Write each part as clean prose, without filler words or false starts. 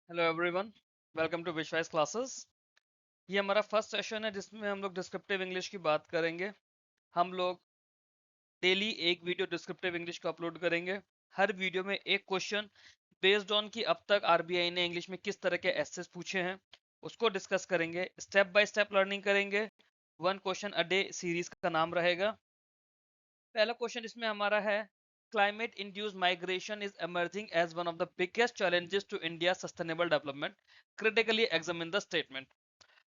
Hello everyone, welcome to विश्वास classes. ये हमारा फर्स्ट सेशन है जिसमें हम लोग डिस्क्रिप्टिव इंग्लिश की बात करेंगे। हम लोग डेली एक वीडियो डिस्क्रिप्टिव इंग्लिश को अपलोड करेंगे। हर वीडियो में एक क्वेश्चन बेस्ड ऑन कि अब तक आरबीआई ने इंग्लिश में किस तरह के एसेस पूछे हैं उसको डिस्कस करेंगे। स्टेप बाय स्टेप लर्निंग करेंगे। One question a day series का नाम रहेगा। पहला क्वेश्चन इसमें हमारा है, climate induced migration is emerging as one of the biggest challenges to India's sustainable development. Critically examine the statement.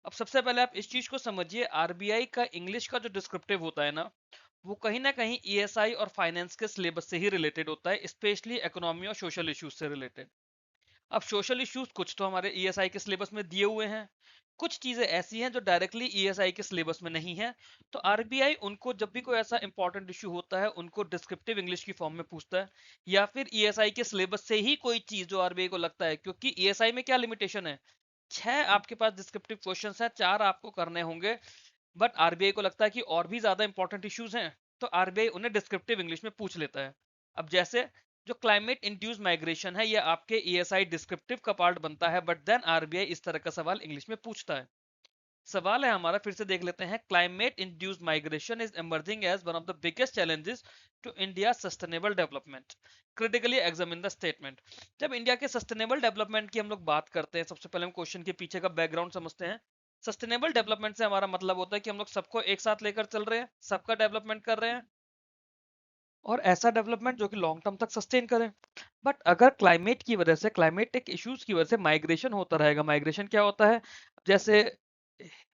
अब सबसे पहले आप इस चीज को समझिए, आरबीआई का इंग्लिश का जो डिस्क्रिप्टिव होता है ना कहीं ईएसआई और फाइनेंस के सिलेबस से ही रिलेटेड होता है, स्पेशली इकोनॉमी और सोशल इश्यूज से रिलेटेड। अब सोशल इश्यूज कुछ तो हमारे ईएसआई के सिलेबस में दिए हुए हैं, कुछ चीजें ऐसी हैं जो डायरेक्टली ईएसआई के सिलेबस में नहीं है। तो आरबीआई उनको जब भी कोई ऐसा इंपॉर्टेंट इश्यू होता है उनको डिस्क्रिप्टिव इंग्लिश की फॉर्म में पूछता है, या फिर ईएसआई के सिलेबस से ही कोई चीज जो आरबीआई को लगता है, क्योंकि ईएसआई में क्या लिमिटेशन है, 6 आपके पास डिस्क्रिप्टिव क्वेश्चंस हैं, 4 आपको करने होंगे। बट आरबीआई को लगता है कि और भी ज्यादा इंपॉर्टेंट इश्यूज हैं, तो आरबीआई उन्हें डिस्क्रिप्टिव इंग्लिश में पूछ लेता है। अब जैसे जो क्लाइमेट इंड्यूस माइग्रेशन है, ये आपके ईएसआई डिस्क्रिप्टिव का पार्ट बनता है, बट देन आरबीआई इस तरह का सवाल इंग्लिश में पूछता है। सवाल है हमारा, फिर से देख लेते हैं। Climate induced migration is emerging as one of the biggest challenges to India sustainable development. Critically examine the statement. जब इंडिया के सस्टेनेबल डेवलपमेंट की हम लोग बात करते हैं, सबसे पहले हम क्वेश्चन के पीछे का बैकग्राउंड समझते हैं। सस्टेनेबल डेवलपमेंट से हमारा मतलब होता है कि हम लोग सबको एक साथ लेकर चल रहे हैं, सबका डेवलपमेंट कर रहे हैं, और ऐसा डेवलपमेंट जो कि लॉन्ग टर्म तक सस्टेन करे। बट अगर क्लाइमेट की वजह से, क्लाइमेटिक इश्यूज की वजह से माइग्रेशन होता रहेगा, माइग्रेशन क्या होता है, जैसे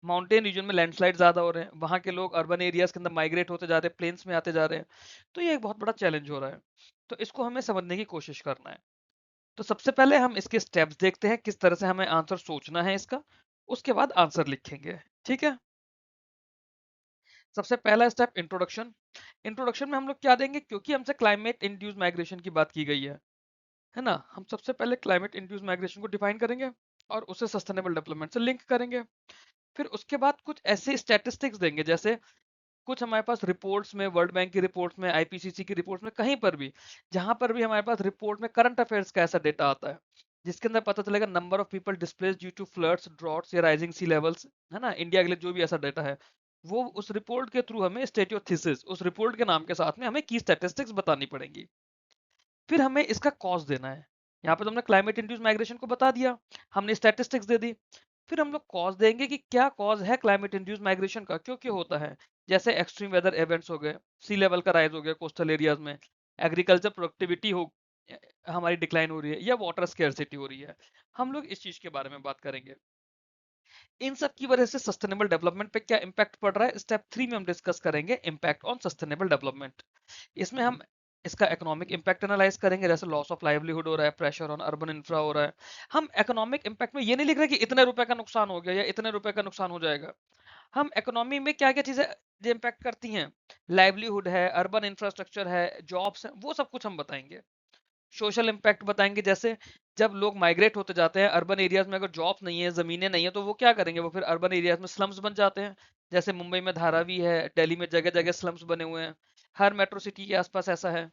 माउंटेन रीजन में लैंडस्लाइड ज्यादा हो रहे हैं, वहां के लोग अर्बन एरियाज के अंदर माइग्रेट होते जा रहे हैं, प्लेन्स में आते जा रहे हैं, तो ये एक बहुत बड़ा चैलेंज हो रहा है। तो इसको हमें समझने की कोशिश करना है। तो सबसे पहले हम इसके स्टेप्स देखते हैं, किस तरह से हमें आंसर सोचना है इसका, उसके बाद आंसर लिखेंगे। ठीक है। सबसे पहला स्टेप इंट्रोडक्शन। इंट्रोडक्शन में हम लोग क्या देंगे, क्योंकि हमसे क्लाइमेट इंड्यूस माइग्रेशन की बात की गई है ना, हम सबसे पहले क्लाइमेट इंड्यूस माइग्रेशन को डिफाइन करेंगे और उसे सस्टेनेबल डेवलपमेंट से लिंक करेंगे। फिर उसके बाद कुछ ऐसे स्टैटिस्टिक्स देंगे, जैसे कुछ हमारे पास रिपोर्ट्स में, वर्ल्ड बैंक की रिपोर्ट्स में, आईपीसीसी की रिपोर्ट्स में, कहीं पर भी जहां पर भी हमारे पास रिपोर्ट में करंट अफेयर्स का ऐसा डेटा आता है जिसके अंदर पता चलेगा number of people displaced due to floods, droughts या राइजिंग सी लेवल्स, है ना, इंडिया के लिए जो भी ऐसा डेटा है, वो उस रिपोर्ट के थ्रू हमें स्टेटियोथीसिस, उस रिपोर्ट के नाम के साथ में हमें की स्टैटिस्टिक्स बतानी पड़ेंगी। फिर हमें इसका कॉज देना है। यहाँ पे तो हमने क्लाइमेट इंड्यूस माइग्रेशन को बता दिया, हमने स्टैटिस्टिक्स दे दी। फिर हम लोग कॉज देंगे कि क्या कॉज है क्लाइमेट इंड्यूस माइग्रेशन का, क्यों क्यों होता है। जैसे एक्सट्रीम वेदर इवेंट्स हो गए, सी लेवल का राइज हो गया कोस्टल एरियाज में, एग्रीकल्चर प्रोडक्टिविटी हो हमारी डिक्लाइन हो रही है, या वाटर स्केर्सिटी हो रही है। हम लोग इस चीज के बारे में बात करेंगे। इन सब की वजह से सस्टेनेबल डेवलपमेंट पे क्या इंपैक्ट पड़ रहा है, स्टेप 3 में हम डिस्कस करेंगे इम्पैक्ट ऑन सस्टेनेबल डेवलपमेंट। इसमें हम इसका इकोनॉमिक इंपैक्ट एनालाइज करेंगे, जैसे लॉस ऑफ लाइवलीहुड हो रहा है, प्रेशर ऑन अर्बन इंफ्रा हो रहा है। हम इकोनॉमिक इंपैक्ट में ये नहीं लिख रहे कि इतने रुपए का नुकसान हो गया या इतने रुपए का नुकसान हो जाएगा। हम इकोनॉमी में क्या क्या चीजें जो इंपैक्ट करती हैं, लाइवलीहुड है, अर्बन इंफ्रास्ट्रक्चर है, जॉब्स हैं, वो सब कुछ हम बताएंगे। सोशल इम्पैक्ट बताएंगे, जैसे जब लोग माइग्रेट होते जाते हैं अर्बन एरियाज में, अगर जॉब्स नहीं है, जमीनें नहीं है, तो वो क्या करेंगे, वो फिर अर्बन एरियाज में स्लम्स बन जाते हैं। जैसे मुंबई में धारावी है, दिल्ली में जगह जगह स्लम्स बने हुए हैं, हर मेट्रो सिटी के आसपास ऐसा है।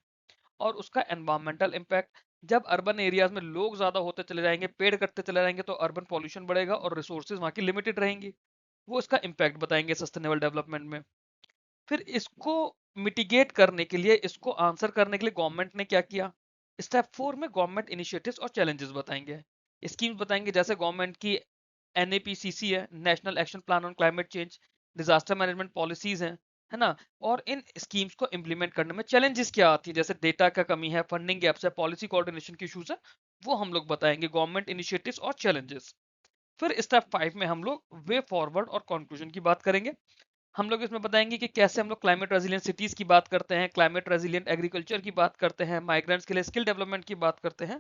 और उसका एनवायरमेंटल इम्पैक्ट, जब अर्बन एरियाज में लोग ज्यादा होते चले जाएंगे, पेड़ कटते चले जाएंगे, तो अर्बन पॉल्यूशन बढ़ेगा और रिसोर्सेज वहां की लिमिटेड रहेंगी। वो इसका इम्पैक्ट बताएंगे सस्टेनेबल डेवलपमेंट में। फिर इसको मिटिगेट करने के लिए, इसको आंसर करने के लिए गवर्नमेंट ने क्या किया। स्टेप 4 में गवर्नमेंट इनिशिएटिव्स और चैलेंजेस बताएंगे, स्कीम्स बताएंगे, जैसे गवर्नमेंट की एनएपीसीसी है, national action plan on climate change, disaster management policies हैं, है ना। और इन स्कीम्स को इंप्लीमेंट करने में चैलेंजेस क्या आती है, जैसे डेटा का कमी है, फंडिंग गैप्स है, पॉलिसी कोऑर्डिनेशन की इश्यूज है, वो हम लोग बताएंगे, गवर्नमेंट इनिशिएटिव्स और चैलेंजेस। फिर स्टेप 5 में हम लोग वे फॉरवर्ड और कंक्लूजन की बात करेंगे। हम लोग इसमें बताएंगे कि कैसे हम लोग क्लाइमेट रेजिलियंट सिटीज की बात करते हैं, क्लाइमेट रेजिलियंट एग्रीकल्चर की बात करते हैं, माइग्रेंट्स के लिए स्किल डेवलपमेंट की बात करते हैं।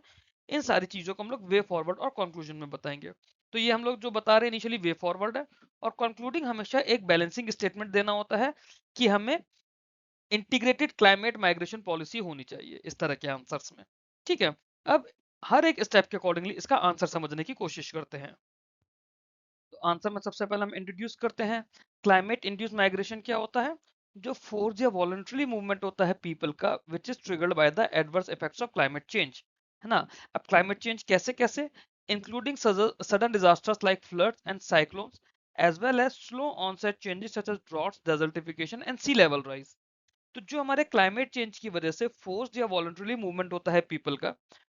इन सारी चीजों को हम लोग वे फॉरवर्ड और कंक्लूजन में बताएंगे। तो ये हम लोग जो बता रहे हैं इनिशियली वे फॉरवर्ड है, और कंक्लूडिंग हमेशा एक बैलेंसिंग स्टेटमेंट देना होता है कि हमें इंटीग्रेटेड क्लाइमेट माइग्रेशन पॉलिसी होनी चाहिए, इस तरह के आंसर्स में। ठीक है। अब हर एक स्टेप के अकॉर्डिंगली इसका आंसर समझने की कोशिश करते हैं। तो आंसर में सबसे पहले हम इंट्रोड्यूस करते हैं, क्लाइमेट इंड्यूस माइग्रेशन क्या होता है, जो फोर्स या वॉलंटरी मूवमेंट होता है पीपल का, which is triggered by the adverse effects of climate change, है ना। अब क्लाइमेट चेंज कैसे कैसे, including sudden disasters like floods and cyclones, as well as slow onset changes such as droughts, desertification, and sea level rise. तो जो हमारे climate change की वजह से फोर्स्ड या वॉलंटरीली मूवमेंट होता है पीपल का,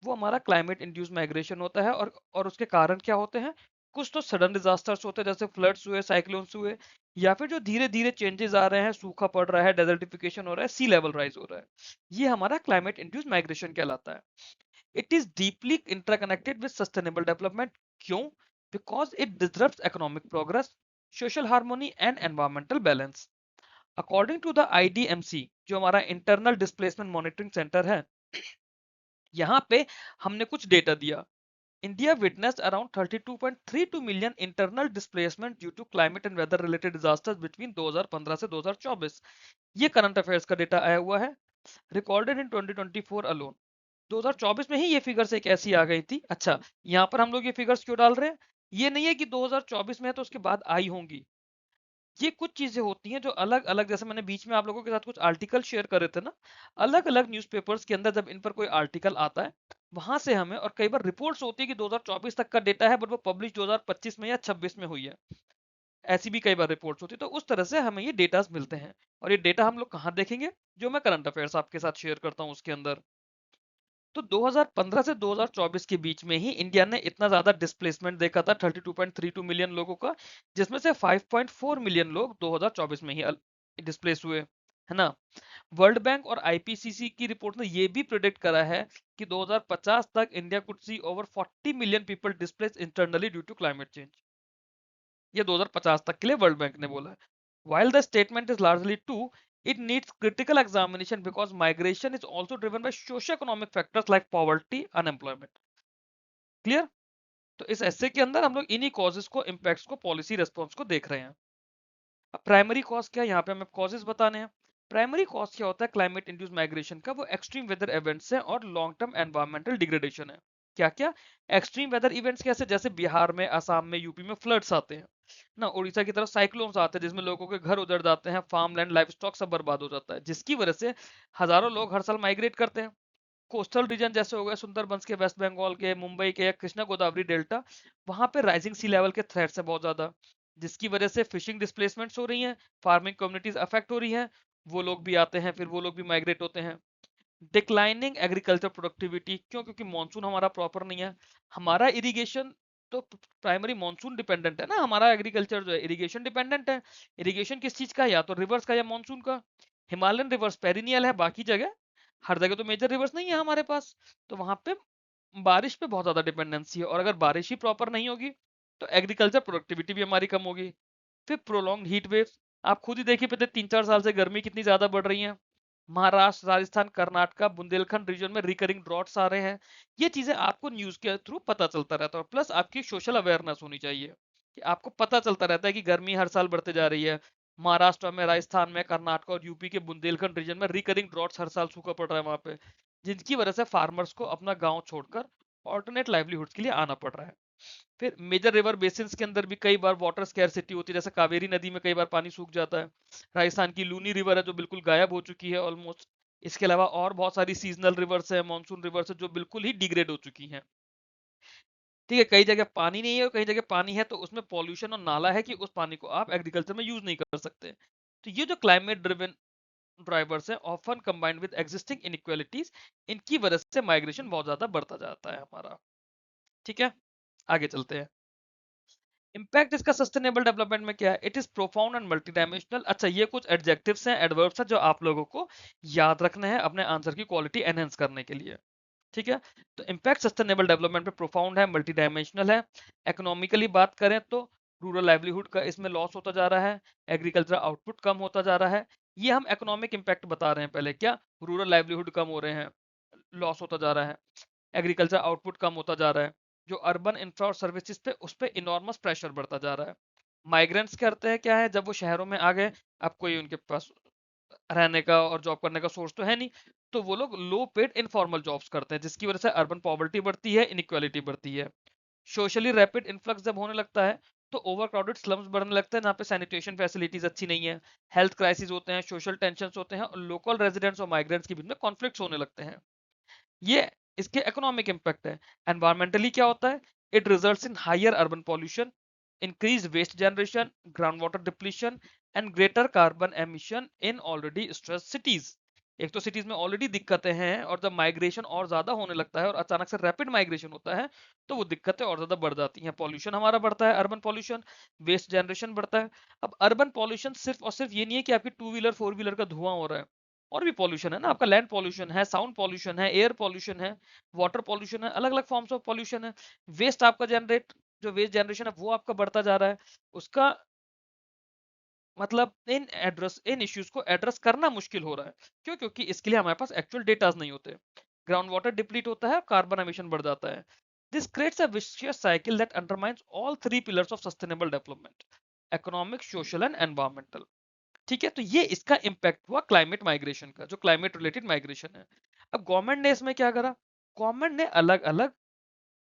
वो हमारा क्लाइमेट इंड्यूस माइग्रेशन होता है। और उसके कारण क्या होते हैं? कुछ तो सडन डिजास्टर्स होते हैं, जैसे फ्लड्स हुए, साइक्लोन्स हुए, या फिर जो धीरे धीरे चेंजेस आ रहे हैं, सूखा पड़ रहा है, डेजर्टिफिकेशन हो रहा है, सी लेवल राइज हो रहा है। ये हमारा क्लाइमेट इंड्यूस माइग्रेशन कहलाता है। It is deeply interconnected with sustainable development. क्यों? Because it disrupts economic progress, social harmony and environmental balance. According to the IDMC, जो हमारा इंटरनल डिस्प्लेसमेंट मॉनिटरिंग सेंटर है, यहाँ पे हमने कुछ डेटा दिया। India witnessed around 32.32 million internal displacement due to climate and weather related disasters between 2015 से 2024। ये करंट अफेयर्स का डेटा आया हुआ है, रिकॉर्डेड इन 2024 अलोन। 2024 में ही ये फिगर्स एक ऐसी आ गई थी। अच्छा, यहाँ पर हम लोग ये फिगर्स क्यों डाल रहे हैं? ये नहीं है कि 2024 में है तो उसके बाद आई होंगी। ये कुछ चीजें होती हैं जो अलग अलग, जैसे मैंने बीच में आप लोगों के साथ कुछ आर्टिकल शेयर करे थे ना, अलग अलग न्यूज़पेपर्स के अंदर जब इन पर कोई आर्टिकल आता है, वहां से हमें, और कई बार रिपोर्ट्स होती है कि 2024 तक का डेटा है बट वो पब्लिश 2025 में या 26 में हुई है, ऐसी भी कई बार रिपोर्ट्स होती है। तो उस तरह से हमें ये डेटास मिलते हैं। और ये डेटा हम लोग कहाँ देखेंगे? जो मैं करंट अफेयर्स आपके साथ शेयर करता हूँ उसके अंदर। तो 2015 से 2024 के बीच में ही इंडिया ने इतना ज्यादा डिस्प्लेसमेंट देखा था, 32.32 मिलियन लोगों का, जिसमें से 5.4 मिलियन लोग 2024 में ही डिस्प्लेस हुए, है ना। वर्ल्ड बैंक और आईपीसीसी की रिपोर्ट ने ये भी प्रिडिक्ट करा है कि 2050 तक India could see over 40 million people displace internally due to climate change. ये 2050 तक के लिए वर्ल्ड बैंक ने बोला है। While the statement is largely true, it needs critical examination because migration is also driven by socio-economic factors like poverty, unemployment. Clear? तो इस ऐसे के अंदर हम लोग इन्हीं कॉजेस को, इम्पैक्ट्स को, पॉलिसी रेस्पॉन्स को देख रहे हैं। अब प्राइमरी कॉज क्या है? यहाँ पे हमें कॉजेस बताने हैं। प्राइमरी कॉज क्या होता है क्लाइमेट इंड्यूस माइग्रेशन का? वो एक्सट्रीम वेदर इवेंट्स हैं और लॉन्ग टर्म एनवायरमेंटल डिग्रेडेशन है। क्या क्या? एक्सट्रीम वेदर इवेंट्स कैसे? जैसे बिहार में, असम में, यूपी में फ्लड्स आते हैं ना, उड़ीसा की तरफ साइक्लोन्स आते हैं जिसमें लोगों के घर उजड़ जाते हैं, फार्म लैंड, लाइफ स्टॉक सब बर्बाद हो जाता है, जिसकी वजह से हजारों लोग हर साल माइग्रेट करते हैं। कोस्टल रीजन जैसे हो गए सुंदरबंस के, वेस्ट बंगाल के, मुंबई के, कृष्णा गोदावरी डेल्टा, वहां पे राइजिंग सी लेवल के थ्रेट्स है बहुत ज्यादा, जिसकी वजह से फिशिंग डिस्प्लेसमेंट्स हो रही हैं, फार्मिंग कम्युनिटीज अफेक्ट हो रही हैं। वो लोग भी आते हैं, फिर वो लोग भी माइग्रेट होते हैं। डिक्लाइनिंग एग्रीकल्चर प्रोडक्टिविटी, क्यों? क्योंकि मानसून हमारा प्रॉपर नहीं है। हमारा इरिगेशन तो प्राइमरी मानसून डिपेंडेंट है ना, हमारा एग्रीकल्चर जो है इरिगेशन डिपेंडेंट है। इरिगेशन किस चीज का है? या तो रिवर्स का या मानसून का। हिमालयन रिवर्स पेरिनियल है, बाकी जगह, हर जगह तो मेजर रिवर्स नहीं है हमारे पास। तो वहां पे बारिश पे बहुत ज्यादा डिपेंडेंसी है, और अगर बारिश ही प्रॉपर नहीं होगी तो एग्रीकल्चर प्रोडक्टिविटी भी हमारी कम होगी। फिर प्रोलॉन्ग हीट वेव्स, आप खुद ही देखिए पिछले 3-4 साल से गर्मी कितनी ज्यादा बढ़ रही है। महाराष्ट्र, राजस्थान, कर्नाटका, बुंदेलखंड रीजन में रिकरिंग ड्रॉट्स आ रहे हैं। ये चीजें आपको न्यूज के थ्रू पता चलता रहता है। प्लस आपकी सोशल अवेयरनेस होनी चाहिए कि आपको पता चलता रहता है कि गर्मी हर साल बढ़ते जा रही है। महाराष्ट्र में, राजस्थान में, कर्नाटक और यूपी के बुंदेलखंड रीजन में रिकरिंग ड्रॉट्स, हर साल सूखा पड़ रहा है वहां पे, जिनकी वजह से फार्मर्स को अपना गांव छोड़कर ऑल्टरनेट लाइवलीहुड्स के लिए आना पड़ रहा है। फिर मेजर रिवर बेसिन्स के अंदर भी कई बार वाटर स्कैरसिटी होती है, जैसे कावेरी नदी में कई बार पानी सूख जाता है। राजस्थान की लूनी रिवर है जो बिल्कुल गायब हो चुकी है ऑलमोस्ट। इसके अलावा और बहुत सारी सीजनल रिवर्स है, मानसून रिवर्स है, जो बिल्कुल ही डिग्रेड हो चुकी हैं। ठीक है, कई जगह पानी नहीं है और कई जगह पानी है तो उसमें पॉल्यूशन और नाला है कि उस पानी को आप एग्रीकल्चर में यूज नहीं कर सकते। तो ये जो क्लाइमेट ड्रिवन ड्राइवर्स हैं, often combined with existing inequalities, इनकी वजह से माइग्रेशन बहुत ज्यादा बढ़ता जाता है हमारा। ठीक है, आगे चलते हैं। इम्पैक्ट इसका सस्टेनेबल डेवलपमेंट में क्या है? It is profound and multi dimensional. अच्छा, ये कुछ एडजेक्टिव्स हैं, एडवर्ब्स हैं, जो आप लोगों को याद रखने हैं अपने आंसर की क्वालिटी एनहेंस करने के लिए। ठीक है, तो इम्पैक्ट सस्टेनेबल डेवलपमेंट पे प्रोफाउंड है, मल्टी डायमेंशनल है। इकोनॉमिकली बात करें तो रूरल लाइवलीहुड का इसमें लॉस होता जा रहा है, एग्रीकल्चर आउटपुट कम होता जा रहा है। ये हम इकोनॉमिक इम्पैक्ट बता रहे हैं पहले, क्या रूरल लाइवलीहुड कम हो रहे हैं, लॉस होता जा रहा है, एग्रीकल्चर आउटपुट कम होता जा रहा है। जो अर्बन इंफ्रा और सर्विसेज पे, उस पे इनॉर्मस प्रेशर बढ़ता जा रहा है। माइग्रेंट्स करते हैं क्या है, जब वो शहरों में आ गए, अब कोई उनके पास रहने का और जॉब करने का सोर्स तो है नहीं, तो वो लोग लो पेड इनफॉर्मल जॉब्स करते हैं, जिसकी वजह से अर्बन पॉवर्टी बढ़ती है, इनइक्वालिटी बढ़ती है। सोशली रैपिड इन्फ्लक्स जब होने लगता है तो ओवर क्राउडेड स्लम्स बढ़ने लगते हैं, जहाँ पे सैनिटेशन फैसिलिटीज अच्छी नहीं है, हेल्थ क्राइसिस होते हैं, सोशल टेंशन होते हैं, और लोकल रेजिडेंट्स और माइग्रेंट्स के बीच में कॉन्फ्लिक्ट होने लगते हैं। ये इसके इकोनॉमिक इम्पैक्ट है। एनवायरमेंटली क्या होता है? It results in higher urban pollution, increased waste generation, groundwater depletion, and greater carbon emission in already stressed cities. एक तो सिटीज में ऑलरेडी दिक्कतें हैं और जब माइग्रेशन और ज्यादा होने लगता है और अचानक से रैपिड माइग्रेशन होता है तो वो दिक्कतें और ज्यादा बढ़ जाती हैं। पॉल्यूशन हमारा बढ़ता है, अर्बन पॉल्यूशन, वेस्ट जनरेशन बढ़ता है। अब अर्बन पॉल्यूशन सिर्फ और सिर्फ ये नहीं है कि आपकी टू व्हीलर फोर व्हीलर का धुआं हो रहा है, और भी पॉल्यूशन है ना, आपका लैंड पॉल्यूशन है, साउंड पॉल्यूशन है, एयर पॉल्यूशन है, वाटर पॉल्यूशन है, अलग अलग फॉर्म्स ऑफ पॉल्यूशन है। वेस्ट आपका जनरेट, जो वेस्ट जनरेशन है वो आपका बढ़ता जा रहा है। उसका मतलब इन इश्यूज को एड्रेस करना मुश्किल हो रहा है। क्यों? क्योंकि इसके लिए हमारे पास एक्चुअल डेटाज नहीं होते। ग्राउंड वाटर डिप्लीट होता है, कार्बन एमिशन बढ़ जाता है। This creates a vicious cycle that undermines all three pillars of sustainable development, economic, social and environmental. ठीक है, तो ये इसका इम्पैक्ट हुआ क्लाइमेट माइग्रेशन का, जो क्लाइमेट रिलेटेड माइग्रेशन है। अब गवर्नमेंट ने इसमें क्या करा? गवर्नमेंट ने अलग अलग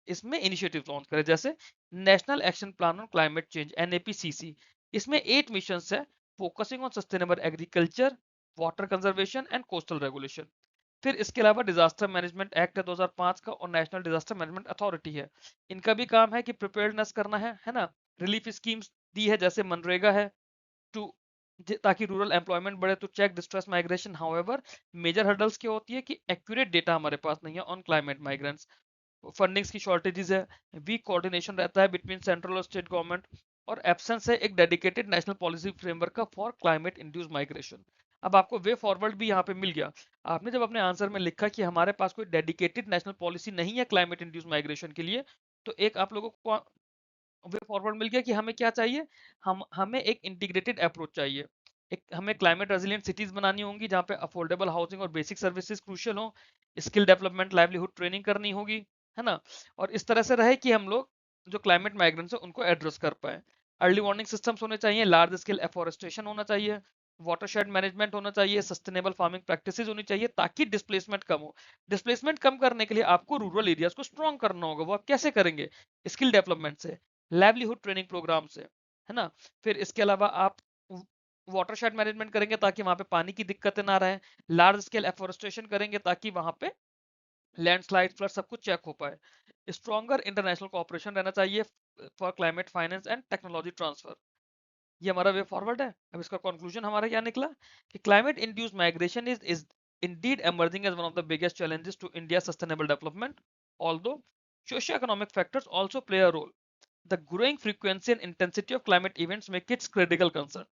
इसमें इनिशिएटिव लॉन्च करे, जैसे national action plan on climate change NAPCC. इसमें 8 मिशन है focusing on sustainable agriculture, water conservation and coastal regulation. फिर इसके अलावा डिजास्टर मैनेजमेंट एक्ट है 2005 का, और नेशनल डिजास्टर मैनेजमेंट अथॉरिटी है। इनका भी काम है कि प्रिपेयर्डनेस करना है ना। रिलीफ स्कीम्स दी है, जैसे मनरेगा है, टू ताकि रूरल एम्प्लॉयमेंट बढ़े, to check distress migration. However major hurdles क्या होती है कि एक्यूरेट डेटा हमारे पास नहीं है ऑन क्लाइमेट माइग्रेंट्स, फंडिंग्स की शॉर्टेजेस है, वीक कोऑर्डिनेशन रहता है बिटवीन सेंट्रल और स्टेट गवर्नमेंट, और एब्सेंस है एक डेडिकेटेड नेशनल पॉलिसी फ्रेमवर्क का फॉर क्लाइमेट इंड्यूस माइग्रेशन। अब आपको वे फॉरवर्ड भी यहाँ पे मिल गया। आपने जब अपने आंसर में लिखा कि हमारे पास कोई डेडिकेटेड नेशनल पॉलिसी नहीं है क्लाइमेट इंड्यूस माइग्रेशन के लिए, तो एक आप लोगों को वे फॉरवर्ड मिल गया कि हमें क्या चाहिए। हमें एक इंटीग्रेटेड अप्रोच चाहिए। एक हमें क्लाइमेट रेजिलिएंट सिटीज बनानी होंगी जहाँ पे अफोर्डेबल हाउसिंग और बेसिक सर्विसेज क्रूशियल हो, स्किल डेवलपमेंट, लाइवलीहुड ट्रेनिंग करनी होगी, है ना। और इस तरह से रहे कि हम लोग जो क्लाइमेट माइग्रेंट्स है उनको एड्रेस कर पाए। अर्ली वार्निंग सिस्टम्स होने चाहिए, लार्ज स्केल एफोरेस्टेशन होना चाहिए, वाटरशेड मैनेजमेंट होना चाहिए, सस्टेनेबल फार्मिंग प्रैक्टिसेस होनी चाहिए, ताकि डिस्प्लेसमेंट कम हो। डिस्प्लेसमेंट कम करने के लिए आपको रूरल एरियाज को स्ट्रॉन्ग करना होगा। वो आप कैसे करेंगे? स्किल डेवलपमेंट से, लाइवलीहुड ट्रेनिंग प्रोग्राम से, है ना। फिर इसके अलावा आप वाटरशेड मैनेजमेंट करेंगे ताकि वहां पे पानी की दिक्कतें ना रहे, लार्ज स्केल एफोरेस्टेशन करेंगे ताकि वहां पे लैंडस्लाइड, फ्लड सब कुछ चेक हो पाए। स्ट्रॉन्गर इंटरनेशनल कोऑपरेशन रहना चाहिए for climate finance and technology transfer. ये हमारा वे फॉरवर्ड है। अब इसका कंक्लूजन हमारा क्या निकला कि climate induced migration is indeed emerging as one of the biggest challenges to India's sustainable development, although socio-economic factors also play a role. The growing frequency and intensity of climate events make it critical concern.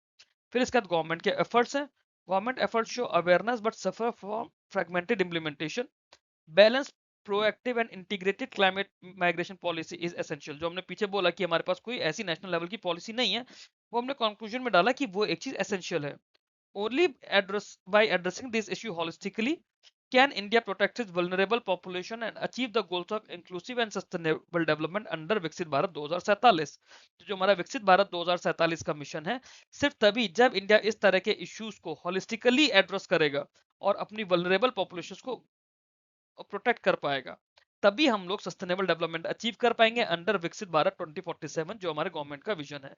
फिर इसके बाद government के efforts हैं। Government efforts show awareness but suffer from fragmented implementation. Balance, proactive and integrated climate migration policy is essential. जो हमने पीछे बोला कि हमारे पास कोई ऐसी नेशनल लेवल की पॉलिसी नहीं है, वो हमने कंक्लूजन में डाला कि वो एक चीज एसेंशियल है। Only addressing this issue holistically can India protect its vulnerable population and achieve the goals of inclusive and sustainable development under विकसित भारत 2047। तो जो हमारा विकसित भारत 2047 का मिशन है, सिर्फ तभी जब इंडिया इस तरह के इश्यूज को होलिस्टिकली एड्रेस करेगा और अपनी वल्नरेबल पॉपुलेशन को प्रोटेक्ट कर पाएगा, तभी हम लोग सस्टेनेबल डेवलपमेंट अचीव कर पाएंगे अंडर विकसित भारत 2047, जो हमारे गवर्नमेंट का विजन है।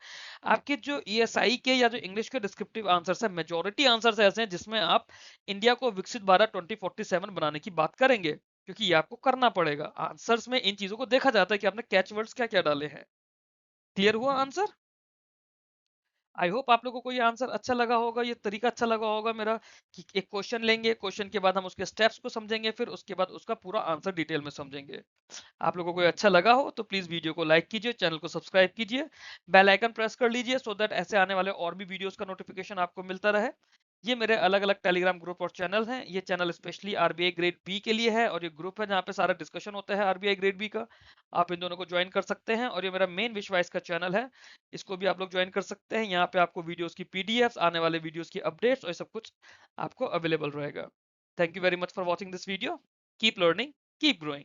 आपके जो ईएसआई के या जो इंग्लिश के डिस्क्रिप्टिव आंसर्स है, मेजॉरिटी आंसर्स ऐसे हैं जिसमें आप इंडिया को विकसित भारत 2047 बनाने की बात करेंगे, क्योंकि ये आपको करना पड़ेगा। आंसर्स में इन चीजों को देखा जाता है कि आपने कैच वर्ड्स क्या क्या डाले हैं। क्लियर हुआ आंसर? आई होप आप लोगों को ये आंसर अच्छा लगा होगा, ये तरीका अच्छा लगा होगा मेरा, कि एक क्वेश्चन लेंगे, क्वेश्चन के बाद हम उसके स्टेप्स को समझेंगे, फिर उसके बाद उसका पूरा आंसर डिटेल में समझेंगे। आप लोगों को अच्छा लगा हो तो प्लीज वीडियो को लाइक कीजिए, चैनल को सब्सक्राइब कीजिए, बेल आइकन प्रेस कर लीजिए, सो दैट ऐसे आने वाले और भी वीडियोस का नोटिफिकेशन आपको मिलता रहे। ये मेरे अलग अलग टेलीग्राम ग्रुप और चैनल हैं। ये channel specially RBI grade B के लिए है, और ये ग्रुप है जहाँ पे सारा डिस्कशन होता है आरबीआई ग्रेड बी का। आप इन दोनों को ज्वाइन कर सकते हैं। और ये मेरा मेन विश्वास का चैनल है, इसको भी आप लोग ज्वाइन कर सकते हैं। यहाँ पे आपको वीडियोस की पीडीएफ, आने वाले वीडियोस की अपडेट्स और सब कुछ आपको अवेलेबल रहेगा। Thank you very much for watching this video. Keep learning, keep growing.